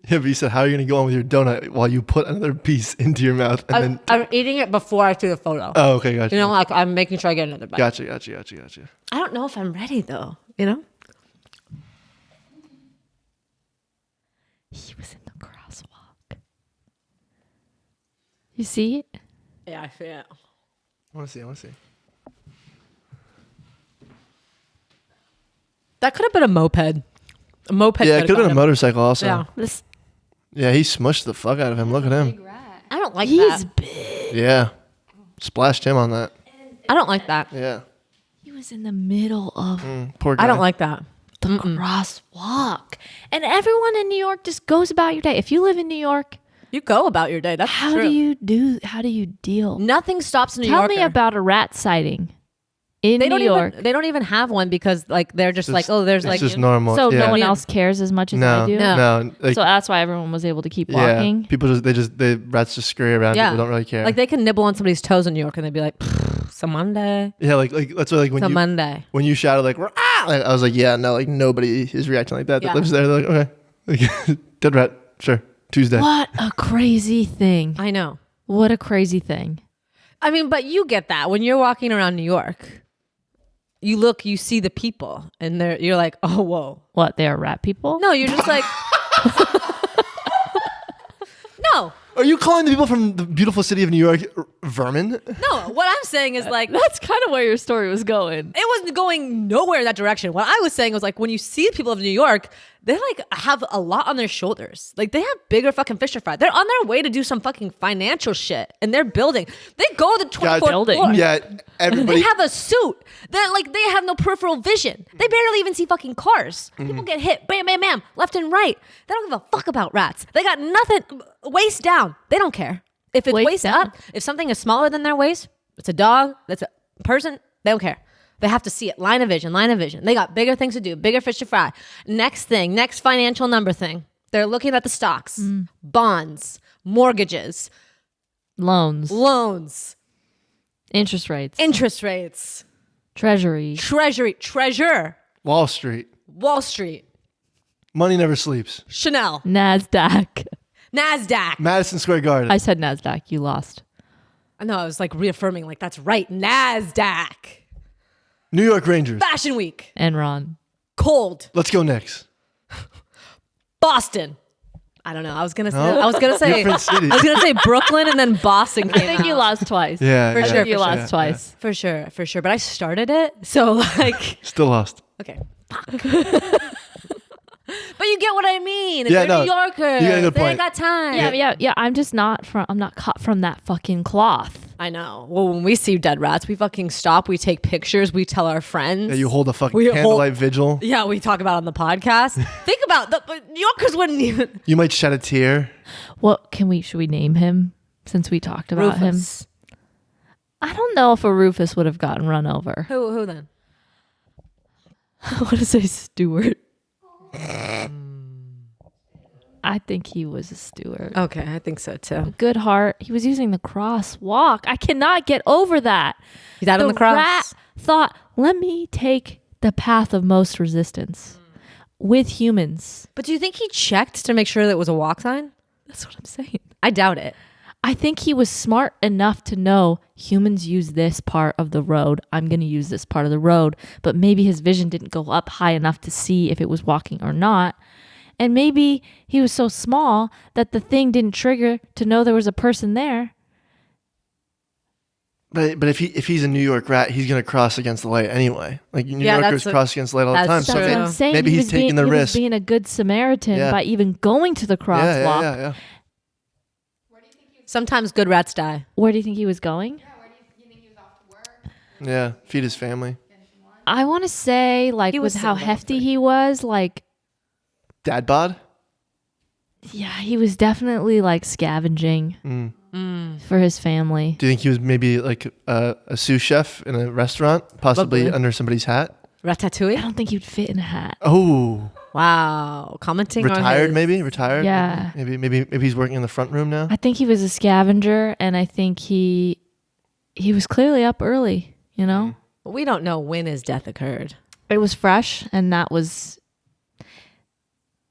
Yeah, but you said, how are you going to go on with your donut while you put another piece into your mouth? And then. I'm eating it before I see the photo. Oh, okay, gotcha. You know, like I'm making sure I get another bite. Gotcha. I don't know if I'm ready though. You know. He was in the crosswalk. You see it? Yeah, I feel it. I want to see. That could have been a moped. A moped. Yeah, it could could have been a him. motorcycle also. Yeah. This Yeah, he smushed the fuck out of him. Look at him. Big rat. I don't like he's that. big. Yeah. Splashed him on that. I don't like that. Yeah. He was in the middle of Poor guy. I don't like that. the crosswalk. And everyone in New York just goes about your day. If you live in New York, You go about your day. That's how true. do you deal? Nothing stops a New Tell Yorker. me about a rat sighting in They New don't York. even. They don't even have one because like they're just like, Just- oh, there's It's like. just normal. So yeah. no one Yeah. else cares as much as No, I do. no. Like, So that's why everyone was able to keep yeah. walking. People the rats just scurry around. Yeah. People don't really care. Like they can nibble on somebody's toes in New York and they'd be like, "Some Monday, yeah, like that's why like when some you Monday." when you shouted like, "Rah!" Like, I was like, yeah, no, like nobody is reacting like that. Yeah. That lives there. They're like, okay, like, dead rat, sure, Tuesday. What a crazy thing. I know. What a crazy thing. I mean, but you get that when you're walking around New York. You look, you see the people, and you're like, "Oh, whoa." What, they are rat people? No, you're just like, no. Are you calling the people from the beautiful city of New York vermin? No, what I'm saying is like, That's kind of where your story was going. it wasn't going nowhere in that direction. What I was saying was like, when you see people of New York, they like have a lot on their shoulders. Like they have bigger fucking fish to fry. They're on their way to do some fucking financial shit, and they're building. They go to the 24th building. floor. Yeah, They everybody. have a suit. They're like they have no peripheral vision. They barely even see fucking cars. People get hit, bam, bam, bam, left and right. They don't give a fuck about rats. They got nothing. Waist down. They don't care. If it's Waist waist down? up, if something is smaller than their waist, it's a dog, that's a person, they don't care. They have to see it. Line of vision, line of vision. They got bigger things to do, bigger fish to fry. Next thing, next financial number thing. They're looking at the stocks, bonds, mortgages, Loans, loans, interest rates, interest rates, treasury. treasure, Wall Street. Wall Street, Money never sleeps. Chanel, NASDAQ. NASDAQ. Madison Square Garden. I said NASDAQ. You lost. I know, I was like reaffirming, like, that's right. NASDAQ. New York Rangers. Fashion Week. Enron. Cold. Let's go Knicks. Boston. I don't know. I was gonna say. No? I was gonna say. Different cities. I was gonna say Brooklyn and then Boston I came think you out. lost twice. Yeah, For yeah, sure, You for lost yeah, twice. For sure. But I started it, so like, yeah. Still lost. okay. But you get what I mean. Yeah, They're no, New Yorkers. you got a good They point. ain't got time. Yeah. I'm just not from. I'm not cut from that fucking cloth. I know. Well, when we see dead rats, we fucking stop. We take pictures. We tell our friends. Yeah, you hold a fucking We hold- candlelight vigil. Yeah, we talk about it on the podcast. Think about but New Yorkers wouldn't even. You might shed a tear. What can we? Should we name him? Since we talked about Rufus. him, I don't know if a Rufus would have gotten run over. Who then? I want to say Stewart. I think he was a Stewart. Okay, I think so too. Good heart. He was using the crosswalk. I cannot get over that. He died on the cross. Rat thought, let me take the path of most resistance with humans. But do you think he checked to make sure that it was a walk sign? That's what I'm saying. I doubt it. I think he was smart enough to know humans use this part of the road. I'm going to use this part of the road. But maybe his vision didn't go up high enough to see if it was walking or not. And maybe he was so small that the thing didn't trigger to know there was a person there. But if he's a New York rat, he's gonna cross against the light anyway. Like New Yeah, Yorkers cross against the light all the time. that's So true. That's what I'm saying. maybe He he's was taking the he was risk. being a good Samaritan Yeah. by even going to the crosswalk. Yeah. Sometimes good rats die. Where do you think he was going? Yeah, feed his family. I want to say, like, He was with how single, hefty he was, like, Dad bod? yeah, he was definitely like scavenging for his family. Do you think he was maybe like a sous chef in a restaurant, possibly Probably. under somebody's hat? I Ratatouille? don't think he'd fit in a hat. Oh, Wow. Commenting on retired his- maybe? Retired? Yeah. Maybe he's working in the front room now. I think he was a scavenger, and I think he was clearly up early. You know, We don't know when his death occurred. it was fresh, and that was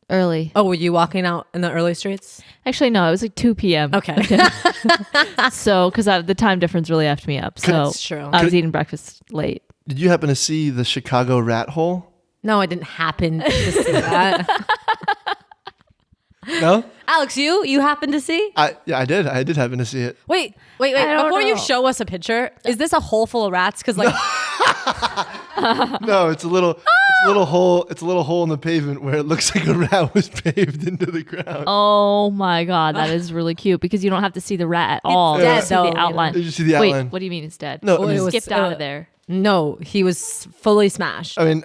early. Oh, were you walking out in the early streets? Actually, no, it was like 2 p.m. Okay. So, because the time difference really effed me up. So That's true. I was eating breakfast late. Did you happen to see the Chicago rat hole? No, I didn't happen to see that. No? Alex, you happened to see? I did. I did happen to see it. Wait. I don't Before you know. show us a picture, is this a hole full of rats? Because like, No, it's a little hole. It's a little hole in the pavement where it looks like a rat was paved into the ground. Oh my god, that is really cute because you don't have to see the rat at all. dead, You just see though, you the know. outline. You just see the Wait, outline. what do you mean it's dead? No, I Well, mean, it was- Skipped out of there. no, he was fully smashed. I mean,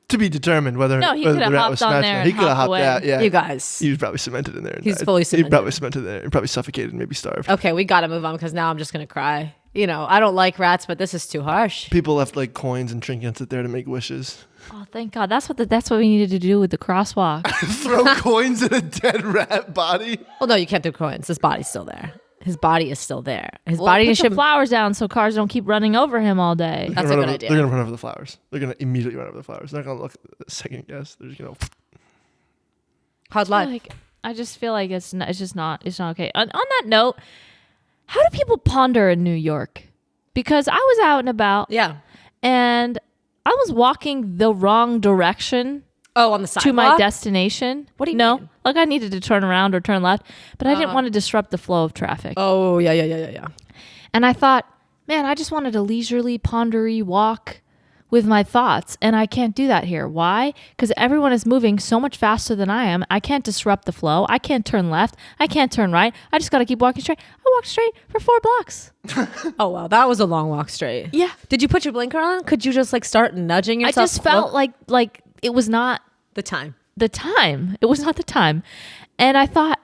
to be determined whether, No, he whether could the have rat was hopped on smashed. there or not. and He could have hopped hopped away. out. Yeah, You guys. He was probably cemented in there. and He's died. fully He cemented. probably cemented there. He probably suffocated, maybe starved. Okay, we got to move on because now I'm just going to cry. You know, I don't like rats, but this is too harsh. People left like coins and trinkets there to make wishes. Oh, thank God. That's what we needed to do with the crosswalk. Throw coins in a dead rat body. Well, no, you can't do coins. His body's still there. His body is still there. His Well, body put is some flowers down so cars don't keep running over him all day. That's a They're good gonna idea. They're gonna run over the flowers. They're gonna immediately run over the flowers. They're not gonna look second guess. They're just gonna. Hard life. Like, I just feel like it's not okay. On that note, how do people ponder in New York? Because I was out and about Yeah. and I was walking the wrong direction Oh, on the sidewalk? to my destination. What do you know? mean? Like I needed to turn around or turn left, but I didn't want to disrupt the flow of traffic. Oh, yeah. And I thought, man, I just wanted a leisurely, pondery walk with my thoughts. And I can't do that here. Why? Because everyone is moving so much faster than I am. I can't disrupt the flow. I can't turn left. I can't turn right. I just got to keep walking straight. I walked straight for 4 blocks. Oh, wow. That was a long walk straight. Yeah. Did you put your blinker on? Could you just like start nudging I yourself? just felt like it was not the time. the time. It was not the time. And I thought,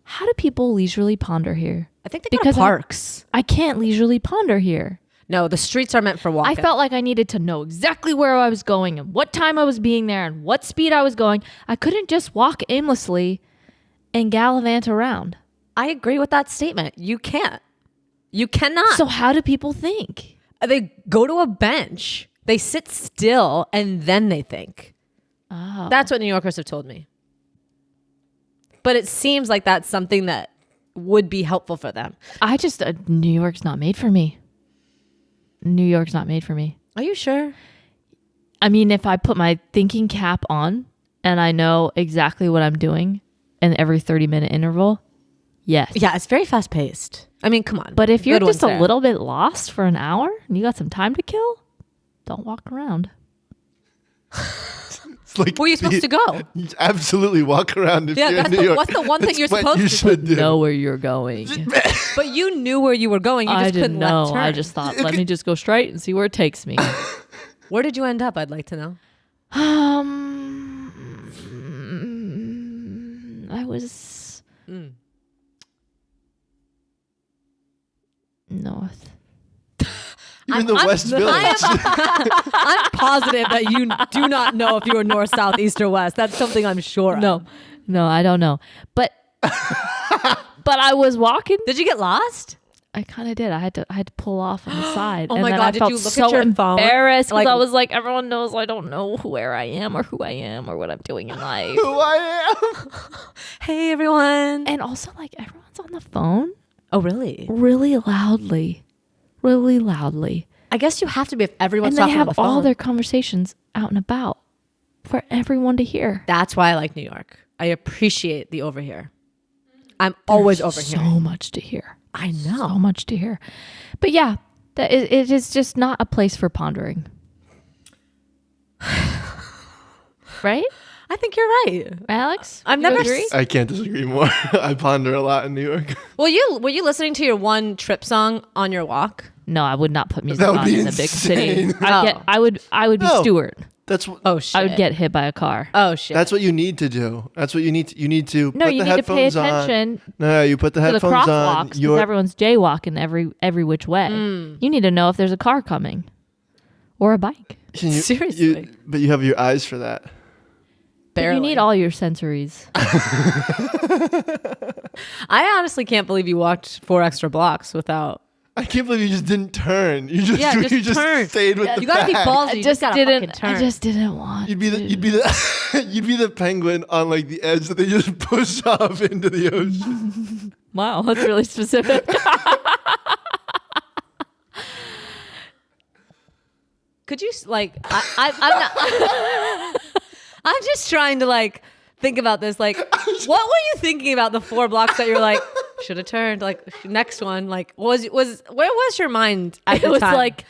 how do people leisurely ponder here? I think they Because got parks. I can't leisurely ponder here. No, the streets are meant for walking. I felt like I needed to know exactly where I was going and what time I was being there and what speed I was going. I couldn't just walk aimlessly and gallivant around. I agree with that statement. You can't. You cannot. So how do people think? They go to a bench, they sit still, and then they think. Oh. That's what New Yorkers have told me. But it seems like that's something that would be helpful for them. I just, New York's not made for me. New York's not made for me. Are you sure? I mean, if I put my thinking cap on and I know exactly what I'm doing in every 30-minute interval, yes. Yeah, it's very fast paced. I mean, come on. But if you're Good just ones a there. little bit lost for an hour and you got some time to kill, don't walk around. It's like Where are you supposed to go? You absolutely walk around if Yeah, you're in that's New the- York. what's the one thing That's you're what supposed you to should do. Know where you're going. But you knew where you were going. You just I didn't couldn't know. left turn. I just thought, let me just go straight and see where it takes me. Where did you end up? I'd like to know. I was north. You're in the West Village. I'm positive that you do not know if you were north, south, east, or west. That's something I'm sure of. No, I don't know. But but I was walking. Did you get lost? I kind of did. I had to pull off on the side. Oh and my then God, I did felt you look so at your phone? embarrassed because Like- I was like, everyone knows I don't know where I am or who I am or what I'm doing in life. Who I am. Hey, everyone. And also, like, everyone's on the phone Oh, really? really loudly. Really loudly. I guess you have to be if everyone's And they talking on the have phone. all their conversations out and about for everyone to hear. That's why I like New York. I appreciate the over here. I'm always over so here. much to hear. I know. So much to hear. But yeah, it is just not a place for pondering. Right? I think you're right. Alex? I've You never agree? I can't disagree more. I ponder a lot in New York. Were you listening to your one trip song on your walk? No, I would not put music That would on be in a big city. insane. I would be No. Stewart. That's Oh shit. I would get hit by a car. Oh shit. that's what you need to do. That's what you need. You need to No, put you the need to pay headphones on. attention No, you put the to the headphones on. crosswalks because everyone's jaywalking every which way. You need to know if there's a car coming or a bike. Seriously. But you have your eyes for that. But you need all your sensories. I honestly can't believe you walked 4 extra blocks without. I can't believe you just didn't turn. You just you just turn. stayed with the You gotta be pack. ballsy. You just gotta fucking turn. I just didn't want. You'd be the penguin on like the edge that they just push off into the ocean. Wow, that's really specific. Could you like? I'm not. I'm just trying to like think about this. Like, what were you thinking about the 4 blocks that you're like should have turned? Like next one. Like where was your mind at the It was time? like,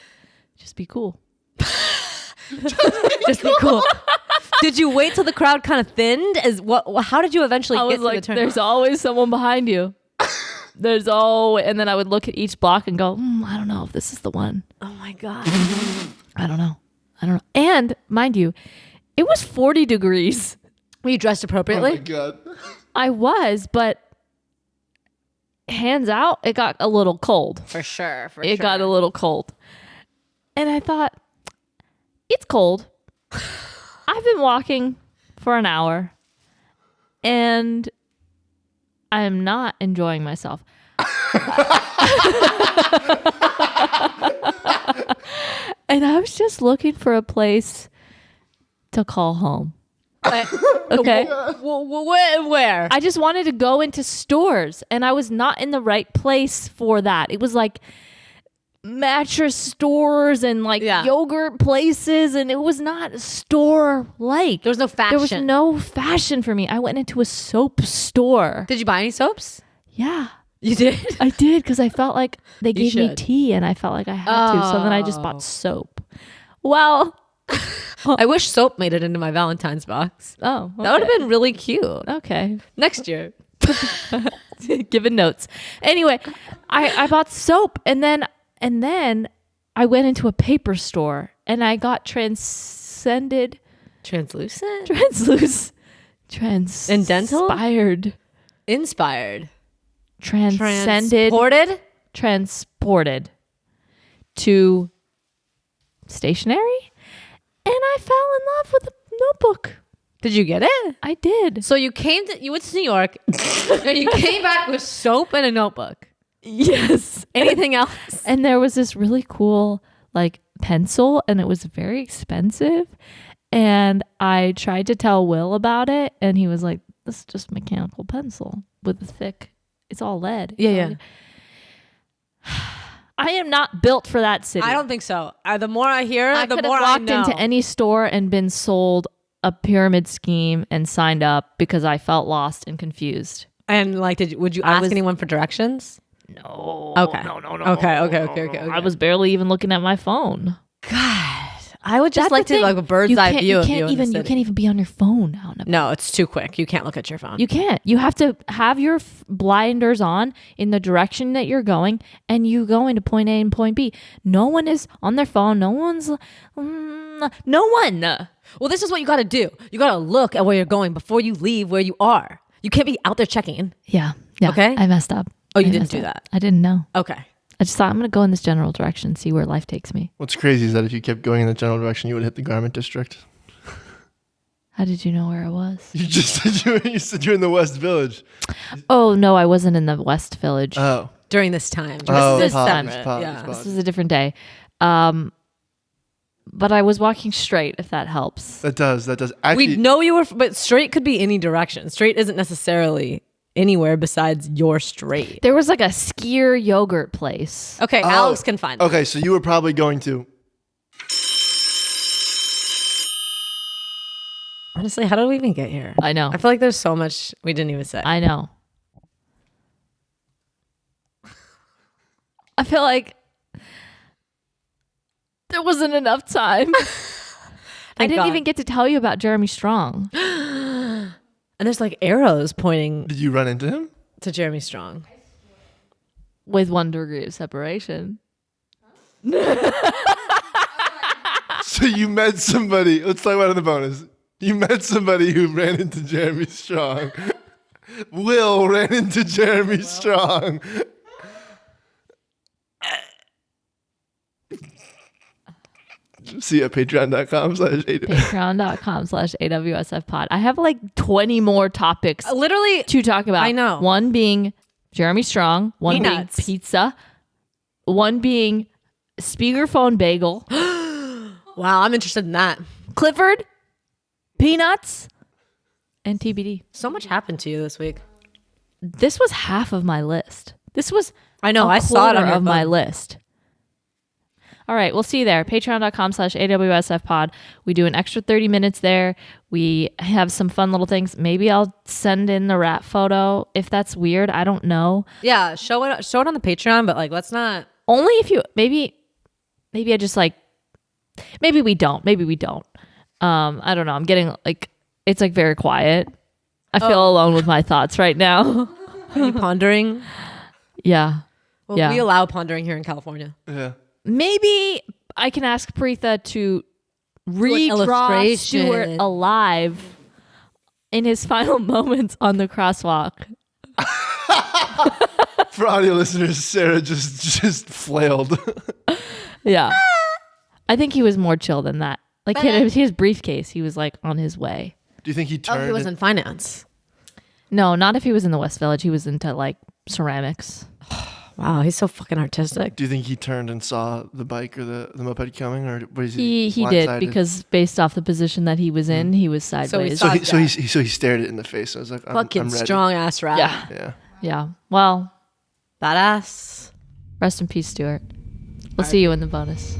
just be cool. just be cool. Did you wait till the crowd kind of thinned? How did you eventually I get was to like, the turn? there's always someone behind you. There's always, and then I would look at each block and go, I don't know if this is the one. Oh my god. I don't know. And mind you, it was 40 degrees. Were you dressed Oh appropriately? my god. I was, but hands out, it got a little cold. For sure. It got a little cold. And I thought, it's cold. I've been walking for an hour and I'm not enjoying myself. And I was just looking for a place to call home. Okay. Where? I just wanted to go into stores and I was not in the right place for that. It was like mattress stores and like yogurt places, and it was not store like. There was no fashion. There was no fashion for me. I went into a soap store. Did you buy any soaps? Yeah. You did? I did because I felt like they gave me should. tea and I felt like I had to. So then I just bought soap. Well, I wish soap made it into my Valentine's box. oh, That would have been really cute. okay. Next year. Giving notes. Anyway, I bought soap and then I went into a paper store and I got translucent, Translucent? inspired, Inspired. transcended, transported to stationery, and I fell in love with a notebook. Did you get it? I did. So you went to New York and you came back with soap and a notebook. Yes. Anything else? And there was this really cool like pencil and it was very expensive. And I tried to tell Will about it and he was like, this is just mechanical pencil with a thick, it's all lead. Yeah. I am not built for that city. I don't think so. The more I hear, I the could more have I walked know. into any store and been sold a pyramid scheme and signed up because I felt lost and confused. And like, would you ask anyone for directions? No. Okay. No. Okay. I was barely even looking at my phone. God, I would just That's like the to thing. like a bird's You eye can't- view you of can't you. even you can't even be on your phone out and about. No, it's too quick. You can't look at your phone. You can't. You have to have your blinders on in the direction that you're going, and you go into point A and point B. No one is on their phone. No one's. No one. Well, this is what you got to do. You got to look at where you're going before you leave where you are. You can't be out there checking. Yeah. Okay. I messed up. Oh, you I didn't messed do up. that. I didn't know. Okay. I just thought I'm going to go in this general direction, see where life takes me. What's crazy is that if you kept going in the general direction, you would hit the garment district. How did you know where I was? You just said you're in the West Village. Oh, no, I wasn't in the West Village. Oh. During this time. Oh, this is apologies, separate. apologies, Yeah. apologies. This was a different day. But I was walking straight, if that helps. That does. Actually, We know you were, but straight could be any direction. Straight isn't necessarily anywhere besides your straight. There was like a skier yogurt place. Okay, Alex can find it. Okay, so you were probably going to. Honestly, how did we even get here? I know. I feel like there's so much we didn't even say. I know. I feel like there wasn't enough time. I didn't God. even get to tell you about Jeremy Strong. And there's like arrows pointing Did you run into him? to Jeremy Strong. With 1 degree of separation. So you met somebody. Let's talk about it in the bonus. You met somebody who ran into Jeremy Strong. Will ran into Jeremy Strong. See you at patreon.com/AWSF. Patreon.com/AWSF pod. I have like 20 more topics Literally, to talk about. I know. One being Jeremy Strong. One Peanuts. being pizza. One being speakerphone bagel. wow, I'm interested in that. Clifford. Peanuts. And TBD. So much happened to you this week. This was half of my list. This was I know. a I saw it quarter on your of my phone. list. All right, we'll see you there. Patreon.com/AWSF pod. We do an extra 30 minutes there. We have some fun little things. Maybe I'll send in the rat photo if that's weird. I don't know. Yeah, show it on the Patreon, but like, let's not. Only if you maybe I just like maybe we don't. I don't know. I'm getting like it's like very quiet. I feel alone with my thoughts right now. Are you pondering? Yeah. Well, Yeah. we allow pondering here in California. Yeah. Maybe I can ask Preetha to redraw illustration. Stuart alive in his final moments on the crosswalk. For audio listeners, Sarah just flailed. Yeah. I think he was more chill than that. Like his briefcase, he was like on his way. Do you think he turned? Oh, he was in finance. No, not if he was in the West Village. He was into like ceramics. Wow, he's so fucking artistic. Do you think he turned and saw the bike or the moped coming, or was he? He did blindsided? because based off the position that he was in, he was sideways. saw- So he stared it in the face. I was like, Fucking I'm ready. strong ass rat. Yeah. Yeah. Yeah. Well, Badass. rest in peace, Stuart. We'll see you in the bonus.